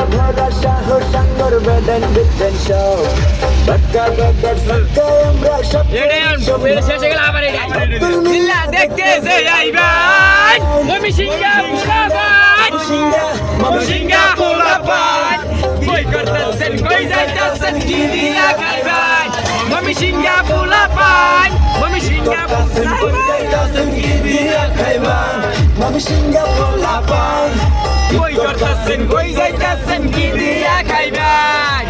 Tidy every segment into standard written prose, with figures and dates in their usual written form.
ভরা সাহস সাঙ্গর বেদেন বিদেন সব বাক্কা বাক্কা সাক্কা আমরা সব শেষে গেল আবার জিল্লা দেখতে যে আইবাই মমিসিংহা পোলাপান মমিসিংহা পোলাপান কই করতেছেন কই যাইতেছেন কি দিয়া খাইবাই মমিসিংহা পোলাপান মমিসিংহা যাইতাছেন কি দিয়া খাইবান মমিসিংহা পোলাপান কই করতেছেন কই যাইতেছেন কি দিয়া খাইবাই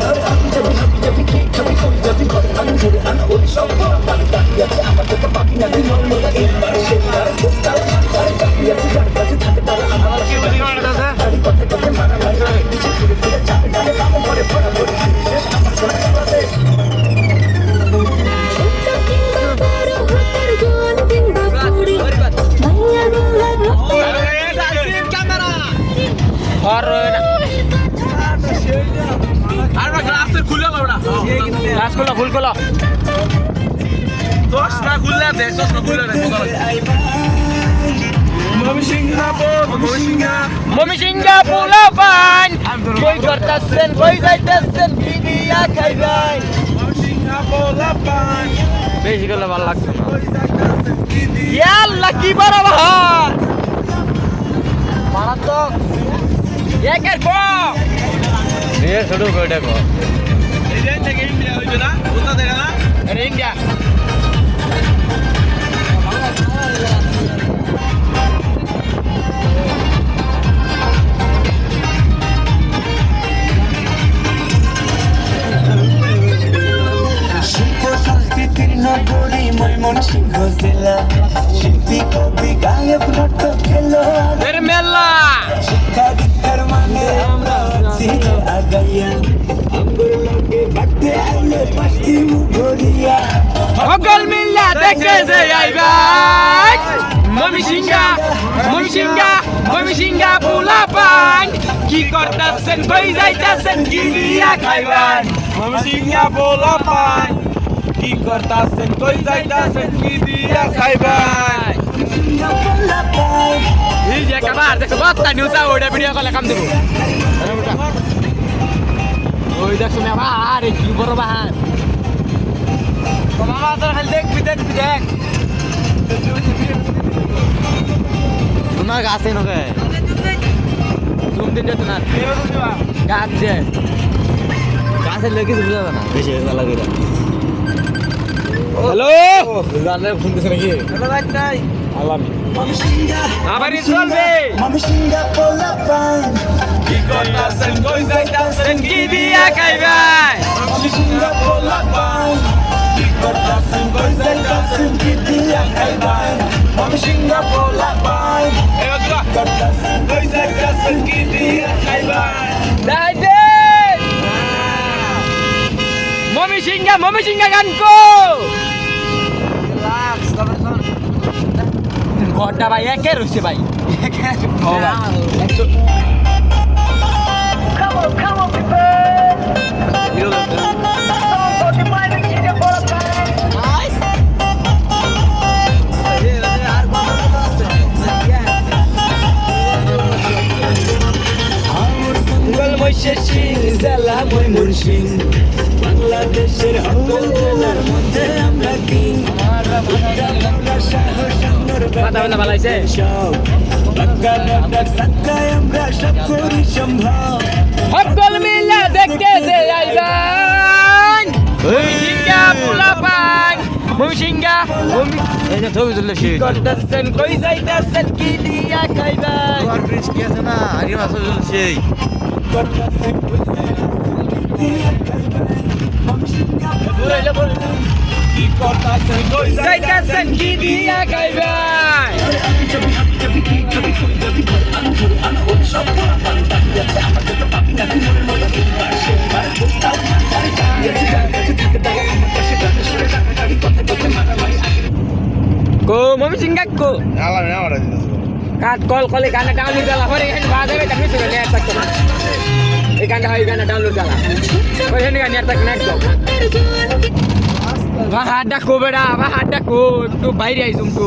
ফুল কলা চশমা খুললে দে চশমা খুললে দে মমিসিংহা পোলাপান কই করতেছেন কই যাইতেছেন কি দিয়া খাইবাই বেশি করলে ভালো লাগছে না ইয়াল্লা কি বড় বাহার মারাত্মক একের ক এ ছোট কইটা কো এই থেকে ইন্ডিয়া হইছে না বুঝা দেখা না আরে ইন্ডিয়া নগরী ময়মনসিংহ জেলা শিল্পী কবি গায়ক নাটক খেলো মেলা শিক্ষা দীক্ষার মানে আমরা আছি আগাইয়া আঙ্গুর লোকে বাড়তে আইলে পাশটি মুখরিয়া সকল মিল্লা দেখতে যে আইবাই মমিসিংহা পোলাপান কি করতেছেন কই যাইতেছেন কি দিয়া খাইবান মমিসিংহা পোলাপান কি করতাছেন কই যাইতাছেন কি দিয়া খাইবাই এই যে কাবার দেখো বাচ্চা নিউজা ওইটা ভিডিও কলে কাম দেব ওই দেখো না আরে কি বড় বাহার মামা তোর খালি দেখ তোমার গাছে নকে তুমি দিন যেত না গাছে গাছে লেগে বুঝা না বেশি ভালো করে হ্যালো গানে ফোন দিছ নাকি হ্যালো ভাই তাই আলামি আবারই চলবে মমিসিংহা পোলাপান কি করতাছেন কই যাইতাছেন কি দিয়া খাইবাই মমিসিংহা পোলাপান কি করতাছেন কই যাইতাছেন কি দিয়া খাইবান মমিসিংহা পোলাপান এই বাবা করতাছেন কই যাইতাছেন কি দিয়া খাইবাই দাই দে মমিসিংহা গান কো ঘরটা ভাই একে রয়েছে ভাই ও ভাই জেলা ময়মনসিংহ বাংলাদেশের সকল জেলার মধ্যে আমরা কিং মাথা ব্যথা ভালো হয়েছে সব বাক্কা বাক্কা সাক্কায় আমরা সব করি সম্ভব সকল মিলা দেখতে যে আইবান মমিসিংহা পোলাপান মমিসিংহা এই যে ছবি তুললে সে করতেছেন কই যাইতেছেন কি দিয়া খাইবান আর ব্রিজ কি আছে না আরে মাছ সেই কি করতাছেন কই যাইতেছেন কি দিয়া খাইবান কো মমিসিংহা কো আলামে আমার কাট কল কলে গানা ডাউনলোড করা পরে এখানে বাজে তুমি শুনে নেট থাকতো না এই গানটা হয় গানা ডাউনলোড করা ওই এখানে নেট থাক নেট দাও বাহার ডাকো বেড়া বাহার ডাকো একটু বাইরে আইসুম তো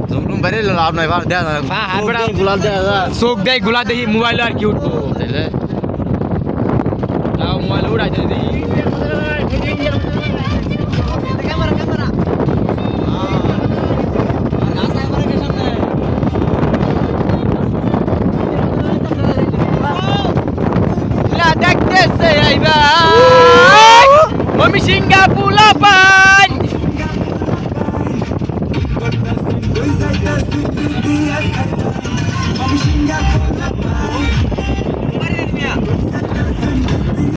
জমরুম বাইরে লাভ নাই বার দেয়া বাহার বেড়া গুলাল দেয়া চোখ দেয় গুলা দেখি মোবাইল আর কি উঠবো আইবান ময়মনসিংহা পোলা পান কই যাইতাছি দিয়া খাইতা ময়মনসিংহা পোলা পান